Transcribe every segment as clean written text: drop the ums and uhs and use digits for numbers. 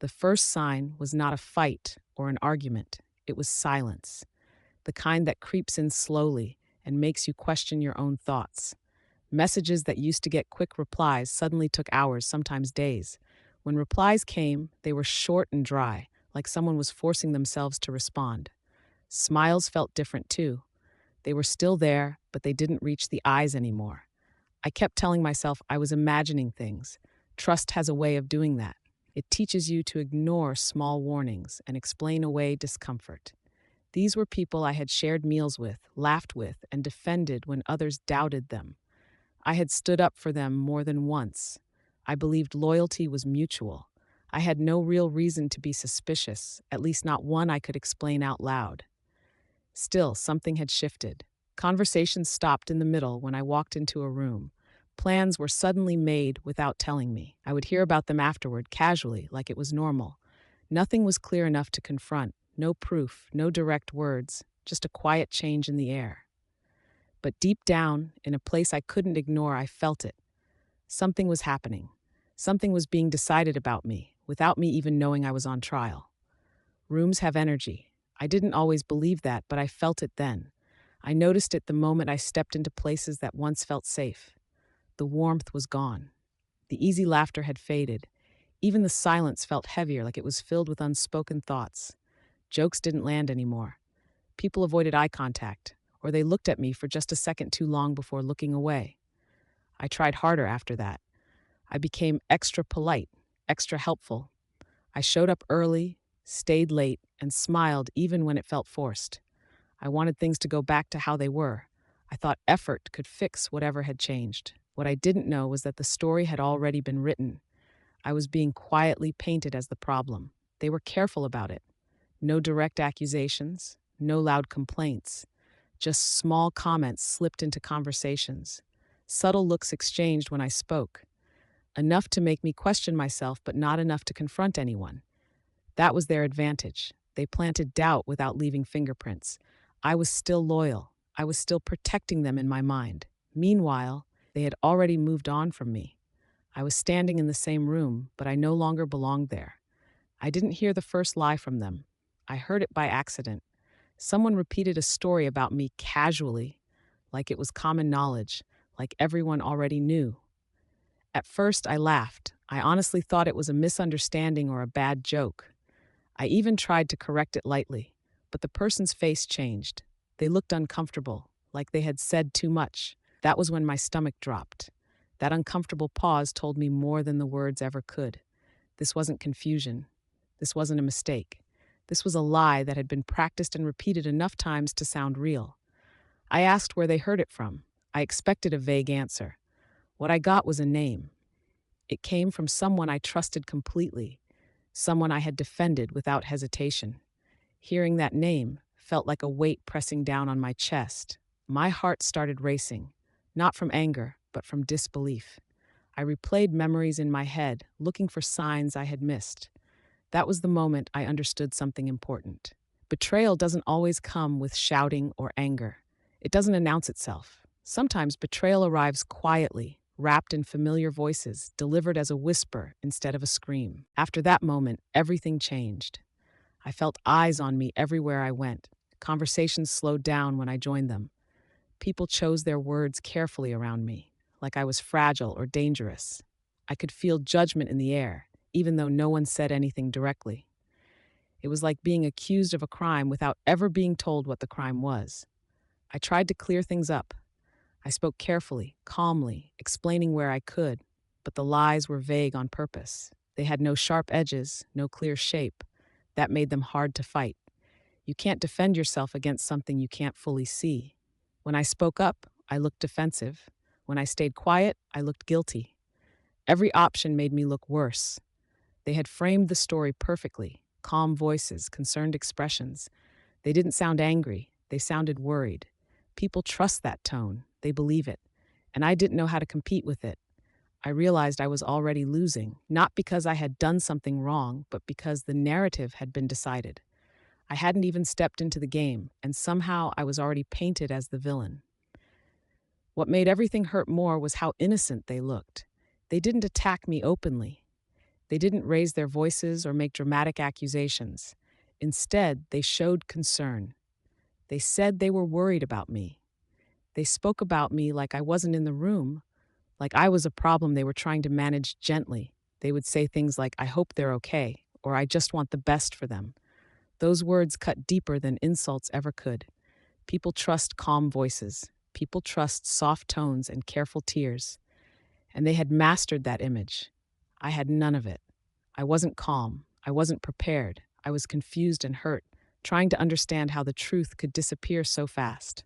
The first sign was not a fight or an argument, it was silence, the kind that creeps in slowly and makes you question your own thoughts. Messages that used to get quick replies suddenly took hours, sometimes days. When replies came, they were short and dry, like someone was forcing themselves to respond. Smiles felt different too. They were still there, but they didn't reach the eyes anymore. I kept telling myself I was imagining things. Trust has a way of doing that. It teaches you to ignore small warnings and explain away discomfort. These were people I had shared meals with, laughed with, and defended when others doubted them. I had stood up for them more than once. I believed loyalty was mutual. I had no real reason to be suspicious, at least not one I could explain out loud. Still, something had shifted. Conversations stopped in the middle when I walked into a room. Plans were suddenly made without telling me. I would hear about them afterward, casually, like it was normal. Nothing was clear enough to confront. No proof, no direct words, just a quiet change in the air. But deep down, in a place I couldn't ignore, I felt it. Something was happening. Something was being decided about me, without me even knowing I was on trial. Rooms have energy. I didn't always believe that, but I felt it then. I noticed it the moment I stepped into places that once felt safe. The warmth was gone. The easy laughter had faded. Even the silence felt heavier, like it was filled with unspoken thoughts. Jokes didn't land anymore. People avoided eye contact, or they looked at me for just a second too long before looking away. I tried harder after that. I became extra polite, extra helpful. I showed up early, stayed late, and smiled even when it felt forced. I wanted things to go back to how they were. I thought effort could fix whatever had changed. What I didn't know was that the story had already been written. I was being quietly painted as the problem. They were careful about it. No direct accusations, no loud complaints, just small comments slipped into conversations. Subtle looks exchanged when I spoke. Enough to make me question myself, but not enough to confront anyone. That was their advantage. They planted doubt without leaving fingerprints. I was still loyal. I was still protecting them in my mind. Meanwhile, they had already moved on from me. I was standing in the same room, but I no longer belonged there. I didn't hear the first lie from them. I heard it by accident. Someone repeated a story about me casually, like it was common knowledge, like everyone already knew. At first, I laughed. I honestly thought it was a misunderstanding or a bad joke. I even tried to correct it lightly, but the person's face changed. They looked uncomfortable, like they had said too much. That was when my stomach dropped. That uncomfortable pause told me more than the words ever could. This wasn't confusion. This wasn't a mistake. This was a lie that had been practiced and repeated enough times to sound real. I asked where they heard it from. I expected a vague answer. What I got was a name. It came from someone I trusted completely, someone I had defended without hesitation. Hearing that name felt like a weight pressing down on my chest. My heart started racing, not from anger, but from disbelief. I replayed memories in my head, looking for signs I had missed. That was the moment I understood something important. Betrayal doesn't always come with shouting or anger. It doesn't announce itself. Sometimes betrayal arrives quietly, wrapped in familiar voices, delivered as a whisper instead of a scream. After that moment, everything changed. I felt eyes on me everywhere I went. Conversations slowed down when I joined them. People chose their words carefully around me, like I was fragile or dangerous. I could feel judgment in the air, even though no one said anything directly. It was like being accused of a crime without ever being told what the crime was. I tried to clear things up. I spoke carefully, calmly, explaining where I could, but the lies were vague on purpose. They had no sharp edges, no clear shape. That made them hard to fight. You can't defend yourself against something you can't fully see. When I spoke up, I looked defensive. When I stayed quiet, I looked guilty. Every option made me look worse. They had framed the story perfectly. Calm voices, concerned expressions. They didn't sound angry. They sounded worried. People trust that tone. They believe it. And I didn't know how to compete with it. I realized I was already losing, not because I had done something wrong, but because the narrative had been decided. I hadn't even stepped into the game, and somehow I was already painted as the villain. What made everything hurt more was how innocent they looked. They didn't attack me openly. They didn't raise their voices or make dramatic accusations. Instead, they showed concern. They said they were worried about me. They spoke about me like I wasn't in the room, like I was a problem they were trying to manage gently. They would say things like, I hope they're okay, or I just want the best for them. Those words cut deeper than insults ever could. People trust calm voices. People trust soft tones and careful tears. And they had mastered that image. I had none of it. I wasn't calm. I wasn't prepared. I was confused and hurt, trying to understand how the truth could disappear so fast.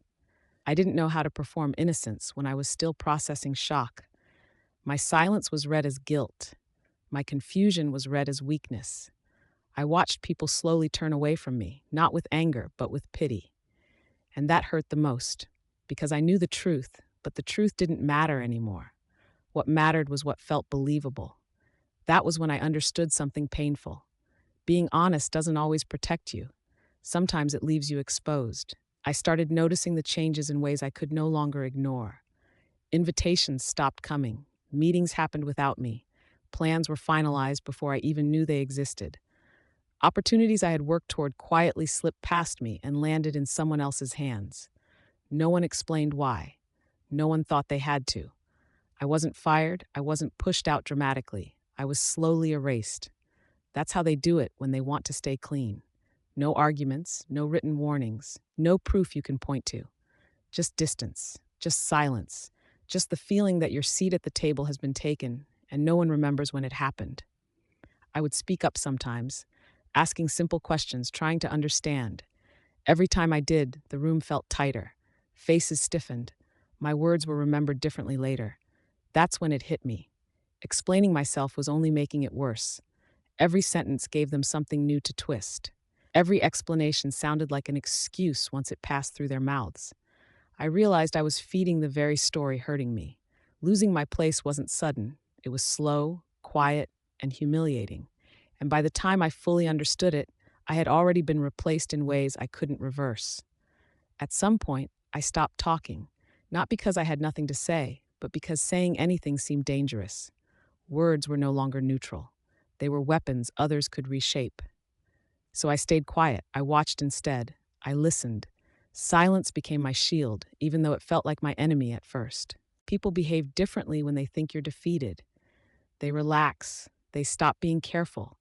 I didn't know how to perform innocence when I was still processing shock. My silence was read as guilt. My confusion was read as weakness. I watched people slowly turn away from me, not with anger, but with pity. And that hurt the most, because I knew the truth, but the truth didn't matter anymore. What mattered was what felt believable. That was when I understood something painful. Being honest doesn't always protect you. Sometimes it leaves you exposed. I started noticing the changes in ways I could no longer ignore. Invitations stopped coming. Meetings happened without me. Plans were finalized before I even knew they existed. Opportunities I had worked toward quietly slipped past me and landed in someone else's hands. No one explained why. No one thought they had to. I wasn't fired. I wasn't pushed out dramatically. I was slowly erased. That's how they do it when they want to stay clean. No arguments, no written warnings, no proof you can point to. Just distance, just silence, just the feeling that your seat at the table has been taken and no one remembers when it happened. I would speak up sometimes, asking simple questions, trying to understand. Every time I did, the room felt tighter. Faces stiffened. My words were remembered differently later. That's when it hit me. Explaining myself was only making it worse. Every sentence gave them something new to twist. Every explanation sounded like an excuse once it passed through their mouths. I realized I was feeding the very story hurting me. Losing my place wasn't sudden. It was slow, quiet, and humiliating. And by the time I fully understood it, I had already been replaced in ways I couldn't reverse. At some point, I stopped talking, not because I had nothing to say, but because saying anything seemed dangerous. Words were no longer neutral. They were weapons others could reshape. So I stayed quiet. I watched instead. I listened. Silence became my shield, even though it felt like my enemy at first. People behave differently when they think you're defeated. They relax. They stop being careful.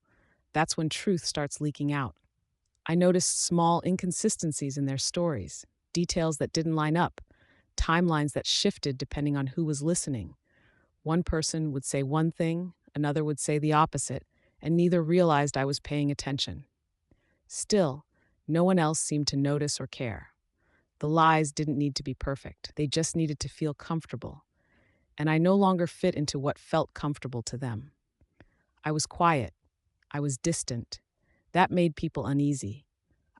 That's when truth starts leaking out. I noticed small inconsistencies in their stories, details that didn't line up, timelines that shifted depending on who was listening. One person would say one thing, another would say the opposite, and neither realized I was paying attention. Still, no one else seemed to notice or care. The lies didn't need to be perfect. They just needed to feel comfortable. And I no longer fit into what felt comfortable to them. I was quiet. I was distant. That made people uneasy.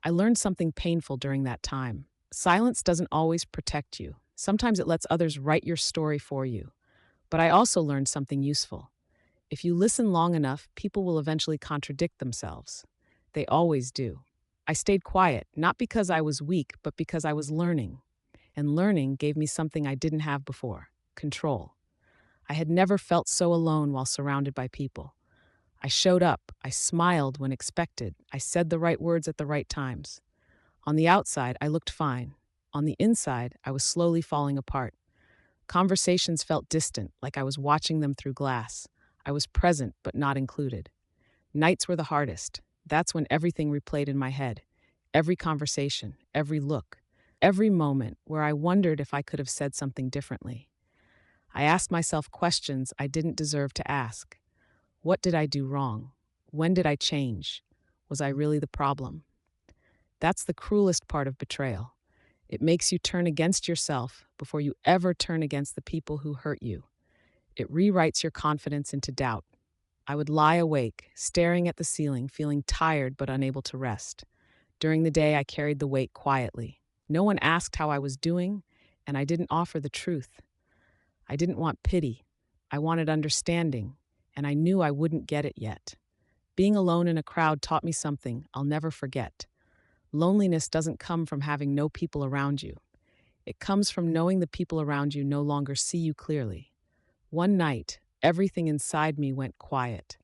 I learned something painful during that time. Silence doesn't always protect you. Sometimes it lets others write your story for you. But I also learned something useful. If you listen long enough, people will eventually contradict themselves. They always do. I stayed quiet, not because I was weak, but because I was learning. And learning gave me something I didn't have before: control. I had never felt so alone while surrounded by people. I showed up, I smiled when expected, I said the right words at the right times. On the outside, I looked fine. On the inside, I was slowly falling apart. Conversations felt distant, like I was watching them through glass. I was present, but not included. Nights were the hardest. That's when everything replayed in my head. Every conversation, every look, every moment where I wondered if I could have said something differently. I asked myself questions I didn't deserve to ask. What did I do wrong? When did I change? Was I really the problem? That's the cruelest part of betrayal. It makes you turn against yourself before you ever turn against the people who hurt you. It rewrites your confidence into doubt. I would lie awake, staring at the ceiling, feeling tired but unable to rest. During the day, I carried the weight quietly. No one asked how I was doing, and I didn't offer the truth. I didn't want pity. I wanted understanding, and I knew I wouldn't get it yet. Being alone in a crowd taught me something I'll never forget. Loneliness doesn't come from having no people around you. It comes from knowing the people around you no longer see you clearly. One night, everything inside me went quiet.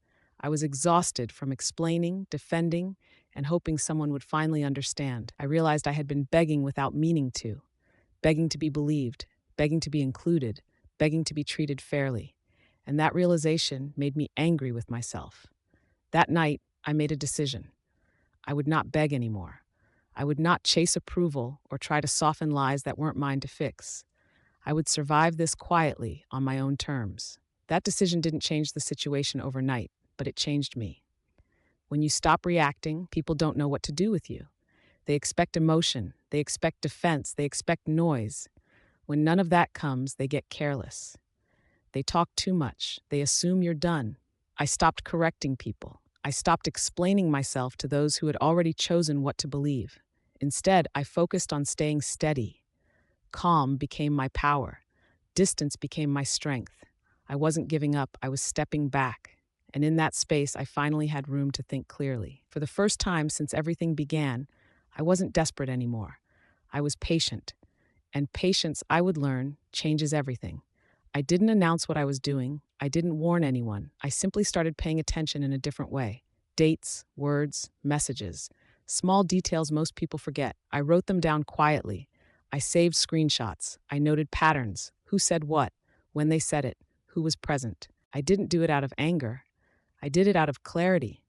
I was exhausted from explaining, defending, and hoping someone would finally understand. I realized I had been begging without meaning to, begging to be believed, begging to be included, begging to be treated fairly. And that realization made me angry with myself. That night, I made a decision. I would not beg anymore. I would not chase approval or try to soften lies that weren't mine to fix. I would survive this quietly on my own terms. That decision didn't change the situation overnight, but it changed me. When you stop reacting, people don't know what to do with you. They expect emotion, they expect defense, they expect noise. When none of that comes, they get careless. They talk too much, they assume you're done. I stopped correcting people. I stopped explaining myself to those who had already chosen what to believe. Instead, I focused on staying steady. Calm became my power. Distance became my strength. I wasn't giving up, I was stepping back. And in that space, I finally had room to think clearly. For the first time since everything began, I wasn't desperate anymore. I was patient. And patience, I would learn, changes everything. I didn't announce what I was doing. I didn't warn anyone. I simply started paying attention in a different way. Dates, words, messages. Small details most people forget. I wrote them down quietly. I saved screenshots. I noted patterns. Who said what? When they said it? Who was present? I didn't do it out of anger. I did it out of clarity.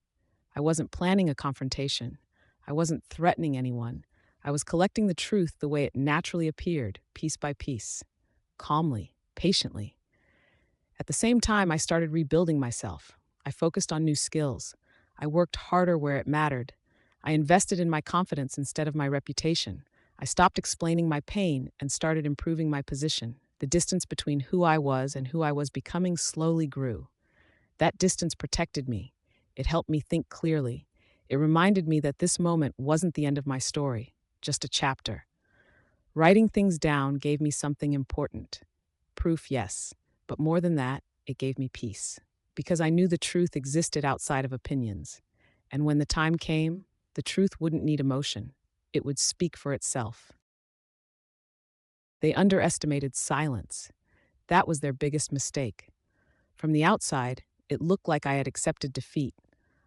I wasn't planning a confrontation. I wasn't threatening anyone. I was collecting the truth the way it naturally appeared, piece by piece, calmly, patiently. At the same time, I started rebuilding myself. I focused on new skills. I worked harder where it mattered. I invested in my confidence instead of my reputation. I stopped explaining my pain and started improving my position. The distance between who I was and who I was becoming slowly grew. That distance protected me. It helped me think clearly. It reminded me that this moment wasn't the end of my story, just a chapter. Writing things down gave me something important. Proof, yes, but more than that, it gave me peace. Because I knew the truth existed outside of opinions. And when the time came, the truth wouldn't need emotion. It would speak for itself. They underestimated silence. That was their biggest mistake. From the outside, it looked like I had accepted defeat.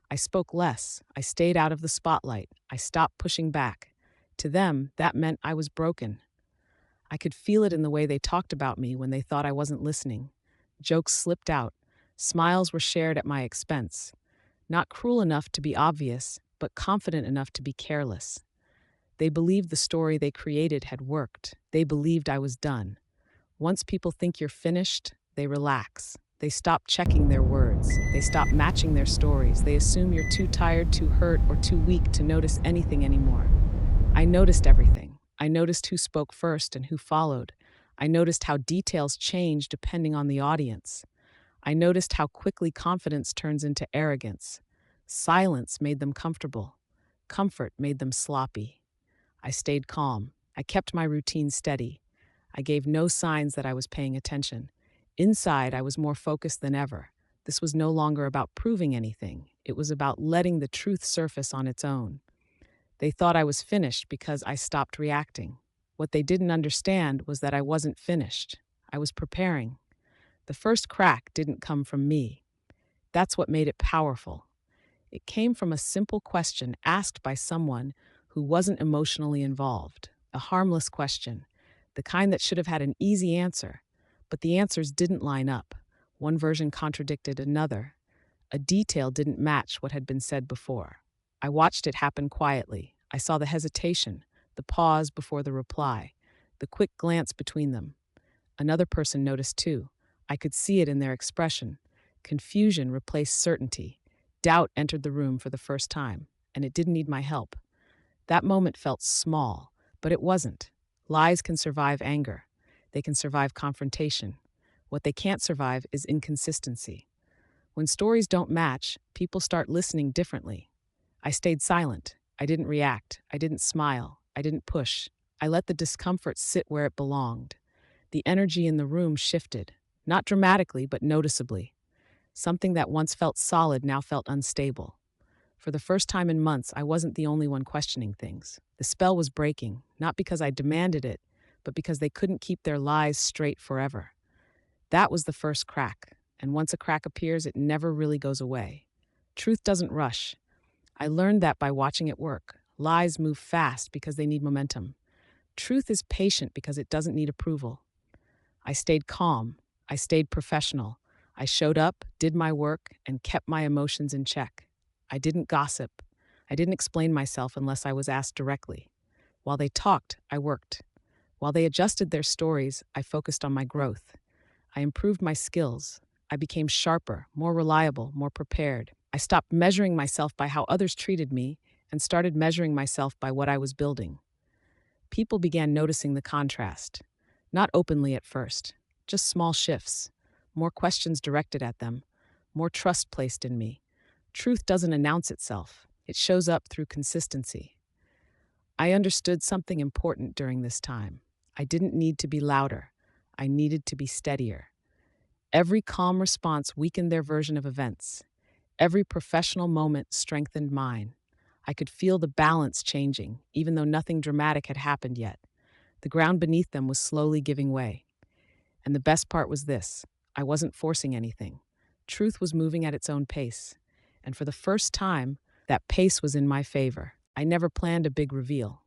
I spoke less. I stayed out of the spotlight. I stopped pushing back. To them, that meant I was broken. I could feel it in the way they talked about me when they thought I wasn't listening. Jokes slipped out. Smiles were shared at my expense. Not cruel enough to be obvious, but confident enough to be careless. They believed the story they created had worked. They believed I was done. Once people think you're finished, they relax. They stop checking their words. They stop matching their stories. They assume you're too tired, too hurt, or too weak to notice anything anymore. I noticed everything. I noticed who spoke first and who followed. I noticed how details change depending on the audience. I noticed how quickly confidence turns into arrogance. Silence made them comfortable. Comfort made them sloppy. I stayed calm. I kept my routine steady. I gave no signs that I was paying attention. Inside, I was more focused than ever. This was no longer about proving anything. It was about letting the truth surface on its own. They thought I was finished because I stopped reacting. What they didn't understand was that I wasn't finished. I was preparing. The first crack didn't come from me. That's what made it powerful. It came from a simple question asked by someone who wasn't emotionally involved. A harmless question, the kind that should have had an easy answer. But the answers didn't line up. One version contradicted another. A detail didn't match what had been said before. I watched it happen quietly. I saw the hesitation, the pause before the reply, the quick glance between them. Another person noticed too. I could see it in their expression. Confusion replaced certainty. Doubt entered the room for the first time, and it didn't need my help. That moment felt small, but it wasn't. Lies can survive anger. They can survive confrontation. What they can't survive is inconsistency. When stories don't match, people start listening differently. I stayed silent. I didn't react. I didn't smile. I didn't push. I let the discomfort sit where it belonged. The energy in the room shifted, not dramatically, but noticeably. Something that once felt solid now felt unstable. For the first time in months, I wasn't the only one questioning things. The spell was breaking, not because I demanded it, but because they couldn't keep their lies straight forever. That was the first crack, and once a crack appears, it never really goes away. Truth doesn't rush. I learned that by watching it work. Lies move fast because they need momentum. Truth is patient because it doesn't need approval. I stayed calm. I stayed professional. I showed up, did my work, and kept my emotions in check. I didn't gossip. I didn't explain myself unless I was asked directly. While they talked, I worked. While they adjusted their stories, I focused on my growth. I improved my skills. I became sharper, more reliable, more prepared. I stopped measuring myself by how others treated me and started measuring myself by what I was building. People began noticing the contrast. Not openly at first, just small shifts. More questions directed at them, more trust placed in me. Truth doesn't announce itself, it shows up through consistency. I understood something important during this time. I didn't need to be louder, I needed to be steadier. Every calm response weakened their version of events. Every professional moment strengthened mine. I could feel the balance changing, even though nothing dramatic had happened yet. The ground beneath them was slowly giving way. And the best part was this: I wasn't forcing anything. Truth was moving at its own pace. And for the first time, that pace was in my favor. I never planned a big reveal.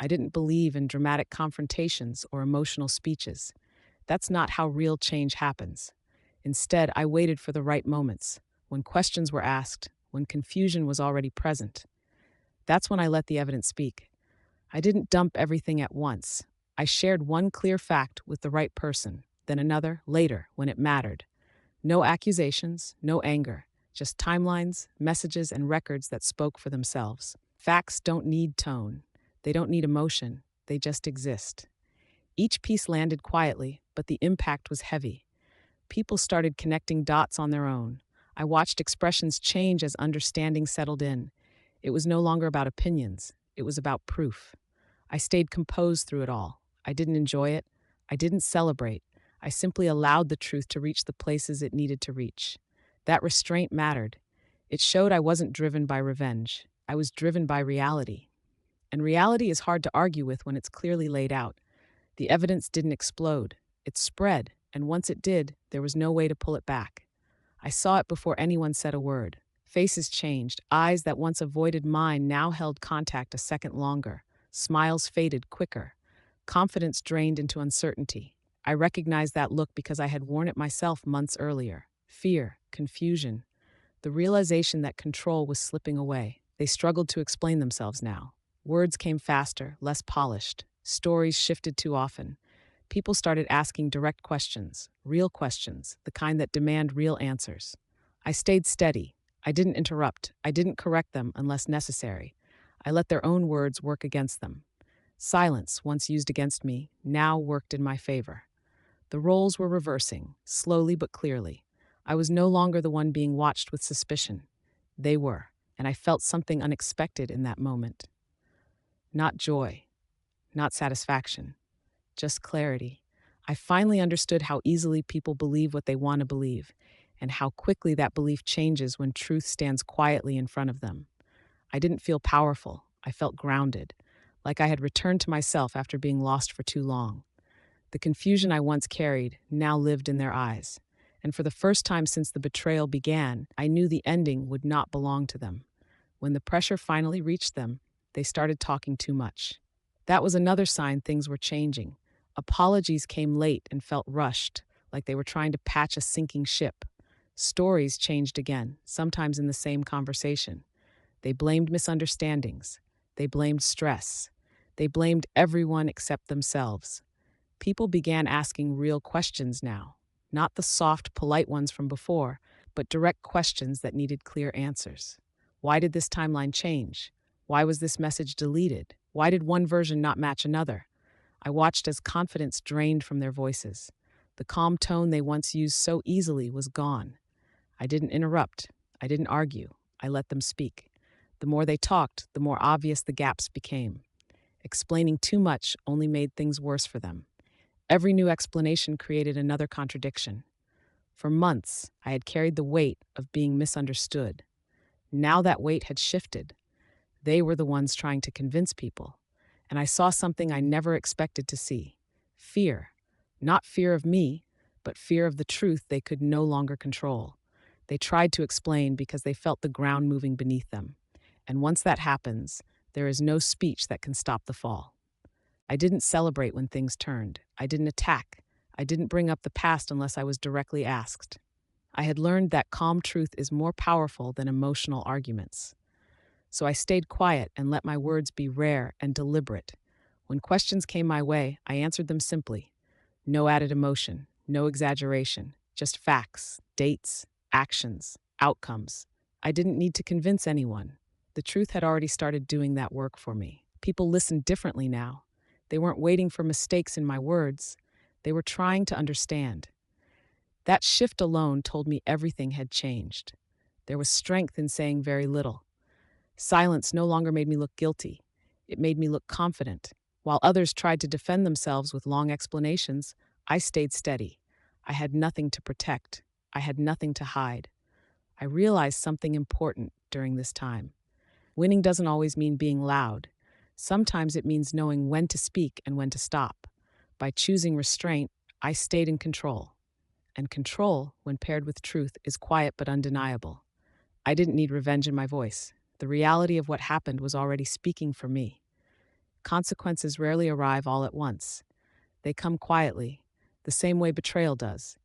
I didn't believe in dramatic confrontations or emotional speeches. That's not how real change happens. Instead, I waited for the right moments, when questions were asked, when confusion was already present. That's when I let the evidence speak. I didn't dump everything at once. I shared one clear fact with the right person, then another later when it mattered. No accusations, no anger, just timelines, messages, and records that spoke for themselves. Facts don't need tone. They don't need emotion. They just exist. Each piece landed quietly, but the impact was heavy. People started connecting dots on their own. I watched expressions change as understanding settled in. It was no longer about opinions. It was about proof. I stayed composed through it all. I didn't enjoy it. I didn't celebrate. I simply allowed the truth to reach the places it needed to reach. That restraint mattered. It showed I wasn't driven by revenge. I was driven by reality. And reality is hard to argue with when it's clearly laid out. The evidence didn't explode. It spread, and once it did, there was no way to pull it back. I saw it before anyone said a word. Faces changed. Eyes that once avoided mine now held contact a second longer. Smiles faded quicker. Confidence drained into uncertainty. I recognized that look because I had worn it myself months earlier. Fear, confusion, the realization that control was slipping away. They struggled to explain themselves now. Words came faster, less polished. Stories shifted too often. People started asking direct questions, real questions, the kind that demand real answers. I stayed steady. I didn't interrupt. I didn't correct them unless necessary. I let their own words work against them. Silence, once used against me, now worked in my favor. The roles were reversing, slowly but clearly. I was no longer the one being watched with suspicion. They were, and I felt something unexpected in that moment. Not joy, not satisfaction, just clarity. I finally understood how easily people believe what they want to believe, and how quickly that belief changes when truth stands quietly in front of them. I didn't feel powerful. I felt grounded, like I had returned to myself after being lost for too long. The confusion I once carried now lived in their eyes, and for the first time since the betrayal began, I knew the ending would not belong to them. When the pressure finally reached them, they started talking too much. That was another sign things were changing. Apologies came late and felt rushed, like they were trying to patch a sinking ship. Stories changed again, sometimes in the same conversation. They blamed misunderstandings. They blamed stress. They blamed everyone except themselves. People began asking real questions now, not the soft, polite ones from before, but direct questions that needed clear answers. Why did this timeline change? Why was this message deleted? Why did one version not match another? I watched as confidence drained from their voices. The calm tone they once used so easily was gone. I didn't interrupt. I didn't argue. I let them speak. The more they talked, the more obvious the gaps became. Explaining too much only made things worse for them. Every new explanation created another contradiction. For months, I had carried the weight of being misunderstood. Now that weight had shifted. They were the ones trying to convince people. And I saw something I never expected to see. Fear. Not fear of me, but fear of the truth they could no longer control. They tried to explain because they felt the ground moving beneath them. And once that happens, there is no speech that can stop the fall. I didn't celebrate when things turned. I didn't attack. I didn't bring up the past unless I was directly asked. I had learned that calm truth is more powerful than emotional arguments. So I stayed quiet and let my words be rare and deliberate. When questions came my way, I answered them simply. No added emotion, no exaggeration, just facts, dates, actions, outcomes. I didn't need to convince anyone. The truth had already started doing that work for me. People listened differently now. They weren't waiting for mistakes in my words. They were trying to understand. That shift alone told me everything had changed. There was strength in saying very little. Silence no longer made me look guilty. It made me look confident. While others tried to defend themselves with long explanations, I stayed steady. I had nothing to protect. I had nothing to hide. I realized something important during this time. Winning doesn't always mean being loud. Sometimes it means knowing when to speak and when to stop. By choosing restraint, I stayed in control. And control, when paired with truth, is quiet but undeniable. I didn't need revenge in my voice. The reality of what happened was already speaking for me. Consequences rarely arrive all at once. They come quietly, the same way betrayal does.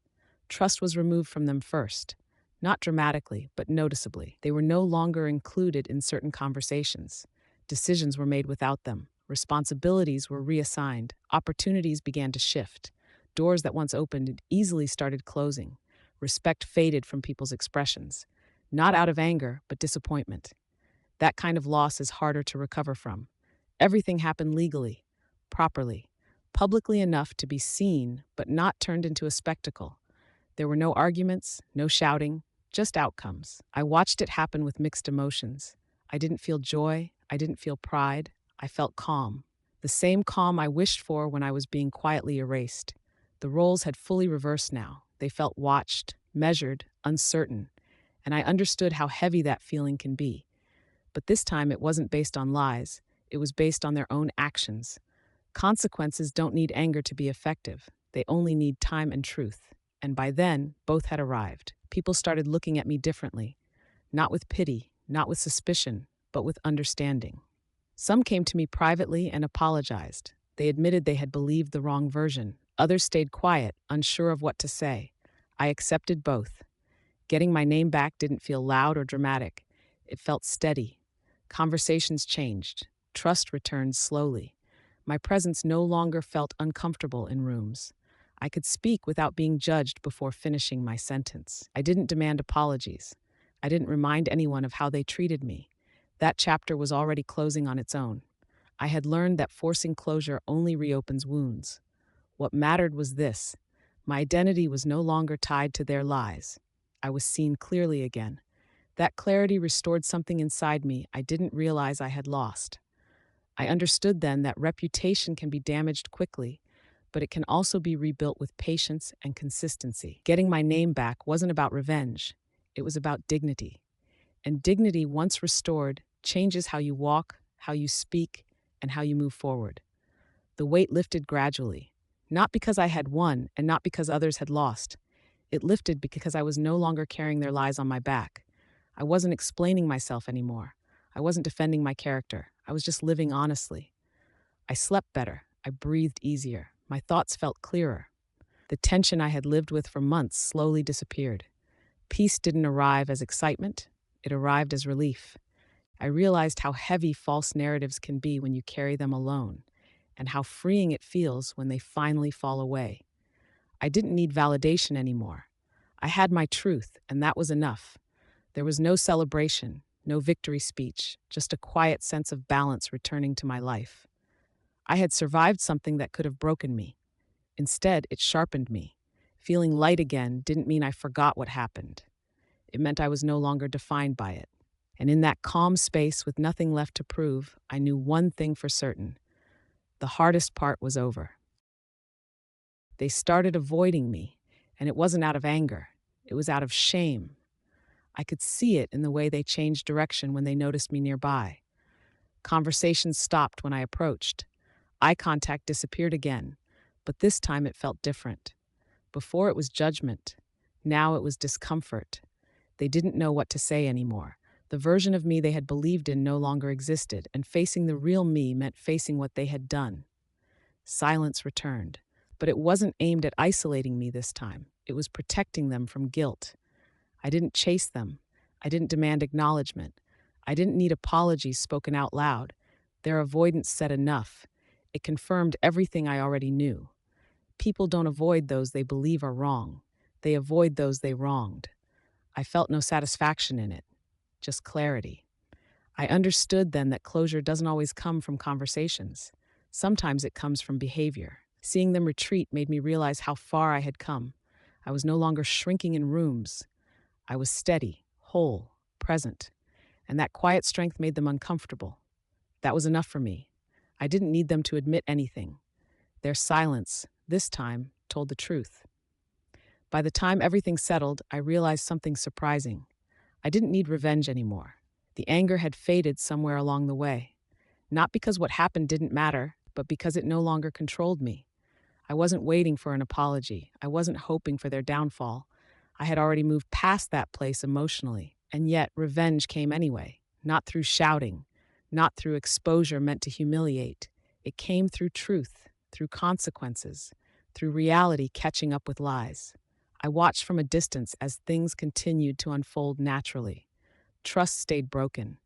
Trust was removed from them first, not dramatically, but noticeably. They were no longer included in certain conversations. Decisions were made without them. Responsibilities were reassigned. Opportunities began to shift. Doors that once opened easily started closing. Respect faded from people's expressions, not out of anger, but disappointment. That kind of loss is harder to recover from. Everything happened legally, properly, publicly enough to be seen, but not turned into a spectacle. There were no arguments, no shouting, just outcomes. I watched it happen with mixed emotions. I didn't feel joy. I didn't feel pride. I felt calm. The same calm I wished for when I was being quietly erased. The roles had fully reversed now. They felt watched, measured, uncertain, and I understood how heavy that feeling can be. But this time it wasn't based on lies. It was based on their own actions. Consequences don't need anger to be effective. They only need time and truth. And by then, both had arrived. People started looking at me differently. Not with pity, not with suspicion, but with understanding. Some came to me privately and apologized. They admitted they had believed the wrong version. Others stayed quiet, unsure of what to say. I accepted both. Getting my name back didn't feel loud or dramatic. It felt steady. Conversations changed. Trust returned slowly. My presence no longer felt uncomfortable in rooms. I could speak without being judged before finishing my sentence. I didn't demand apologies. I didn't remind anyone of how they treated me. That chapter was already closing on its own. I had learned that forcing closure only reopens wounds. What mattered was this: my identity was no longer tied to their lies. I was seen clearly again. That clarity restored something inside me I didn't realize I had lost. I understood then that reputation can be damaged quickly, but it can also be rebuilt with patience and consistency. Getting my name back wasn't about revenge. It was about dignity. And dignity, once restored, changes how you walk, how you speak, and how you move forward. The weight lifted gradually, not because I had won and not because others had lost. It lifted because I was no longer carrying their lies on my back. I wasn't explaining myself anymore. I wasn't defending my character. I was just living honestly. I slept better. I breathed easier. My thoughts felt clearer. The tension I had lived with for months slowly disappeared. Peace didn't arrive as excitement. It arrived as relief. I realized how heavy false narratives can be when you carry them alone, and how freeing it feels when they finally fall away. I didn't need validation anymore. I had my truth, and that was enough. There was no celebration, no victory speech, just a quiet sense of balance returning to my life. I had survived something that could have broken me. Instead, it sharpened me. Feeling light again didn't mean I forgot what happened. It meant I was no longer defined by it. And in that calm space with nothing left to prove, I knew one thing for certain. The hardest part was over. They started avoiding me, and it wasn't out of anger. It was out of shame. I could see it in the way they changed direction when they noticed me nearby. Conversations stopped when I approached. Eye contact disappeared again, but this time it felt different. Before it was judgment. Now it was discomfort. They didn't know what to say anymore. The version of me they had believed in no longer existed, and facing the real me meant facing what they had done. Silence returned, but it wasn't aimed at isolating me this time. It was protecting them from guilt. I didn't chase them. I didn't demand acknowledgement. I didn't need apologies spoken out loud. Their avoidance said enough. It confirmed everything I already knew. People don't avoid those they believe are wrong. They avoid those they wronged. I felt no satisfaction in it, just clarity. I understood then that closure doesn't always come from conversations. Sometimes it comes from behavior. Seeing them retreat made me realize how far I had come. I was no longer shrinking in rooms. I was steady, whole, present, and that quiet strength made them uncomfortable. That was enough for me. I didn't need them to admit anything. Their silence, this time, told the truth. By the time everything settled, I realized something surprising. I didn't need revenge anymore. The anger had faded somewhere along the way. Not because what happened didn't matter, but because it no longer controlled me. I wasn't waiting for an apology. I wasn't hoping for their downfall. I had already moved past that place emotionally, and yet revenge came anyway, not through shouting, not through exposure meant to humiliate. It came through truth, through consequences, through reality catching up with lies. I watched from a distance as things continued to unfold naturally. Trust stayed broken.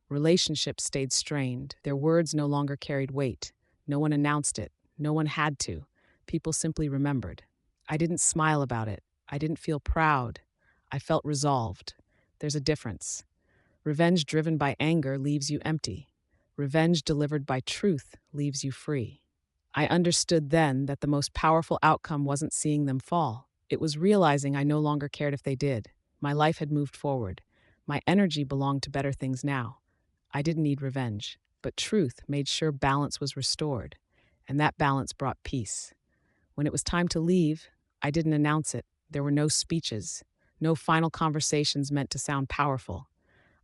Relationships stayed strained. Their words no longer carried weight. No one announced it. No one had to. People simply remembered. I didn't smile about it. I didn't feel proud. I felt resolved. There's a difference. Revenge driven by anger leaves you empty. Revenge delivered by truth leaves you free. I understood then that the most powerful outcome wasn't seeing them fall. It was realizing I no longer cared if they did. My life had moved forward. My energy belonged to better things now. I didn't need revenge, but truth made sure balance was restored, and that balance brought peace. When it was time to leave, I didn't announce it. There were no speeches, no final conversations meant to sound powerful.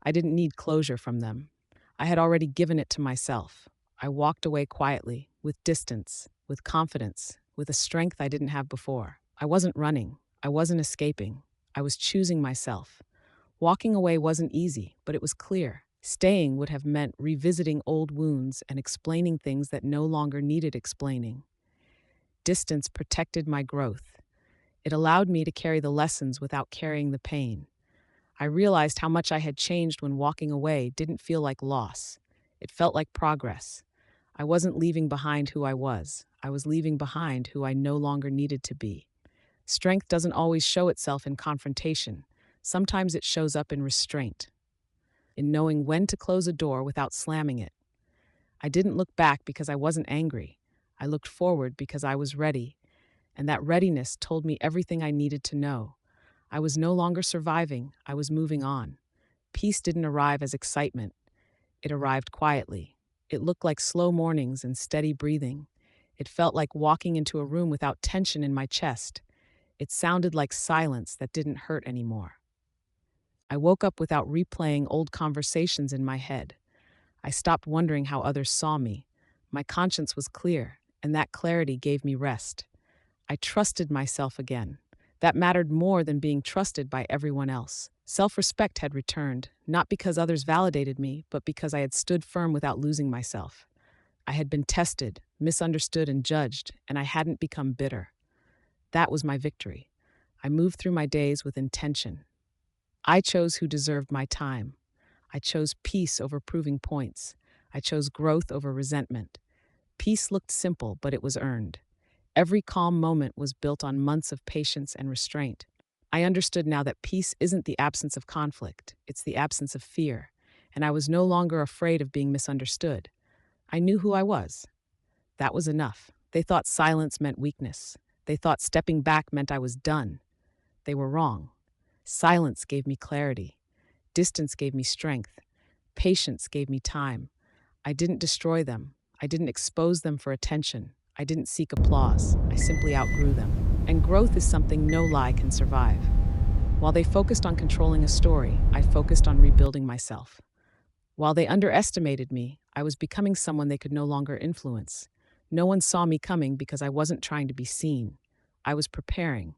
I didn't need closure from them. I had already given it to myself. I walked away quietly, with distance, with confidence, with a strength I didn't have before. I wasn't running. I wasn't escaping. I was choosing myself. Walking away wasn't easy, but it was clear. Staying would have meant revisiting old wounds and explaining things that no longer needed explaining. Distance protected my growth. It allowed me to carry the lessons without carrying the pain. I realized how much I had changed when walking away didn't feel like loss. It felt like progress. I wasn't leaving behind who I was. I was leaving behind who I no longer needed to be. Strength doesn't always show itself in confrontation. Sometimes it shows up in restraint, in knowing when to close a door without slamming it. I didn't look back because I wasn't angry. I looked forward because I was ready, and that readiness told me everything I needed to know. I was no longer surviving, I was moving on. Peace didn't arrive as excitement. It arrived quietly. It looked like slow mornings and steady breathing. It felt like walking into a room without tension in my chest. It sounded like silence that didn't hurt anymore. I woke up without replaying old conversations in my head. I stopped wondering how others saw me. My conscience was clear, and that clarity gave me rest. I trusted myself again. That mattered more than being trusted by everyone else. Self-respect had returned, not because others validated me, but because I had stood firm without losing myself. I had been tested, misunderstood, and judged, and I hadn't become bitter. That was my victory. I moved through my days with intention. I chose who deserved my time. I chose peace over proving points. I chose growth over resentment. Peace looked simple, but it was earned. Every calm moment was built on months of patience and restraint. I understood now that peace isn't the absence of conflict, it's the absence of fear, and I was no longer afraid of being misunderstood. I knew who I was. That was enough. They thought silence meant weakness. They thought stepping back meant I was done. They were wrong. Silence gave me clarity. Distance gave me strength. Patience gave me time. I didn't destroy them. I didn't expose them for attention. I didn't seek applause. I simply outgrew them. And growth is something no lie can survive. While they focused on controlling a story, I focused on rebuilding myself. While they underestimated me, I was becoming someone they could no longer influence. No one saw me coming because I wasn't trying to be seen. I was preparing.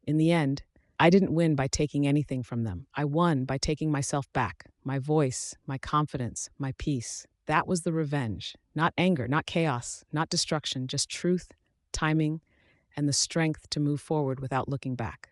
In the end, I didn't win by taking anything from them. I won by taking myself back, my voice, my confidence, my peace. That was the revenge. Not anger, not chaos, not destruction, just truth, timing, and the strength to move forward without looking back.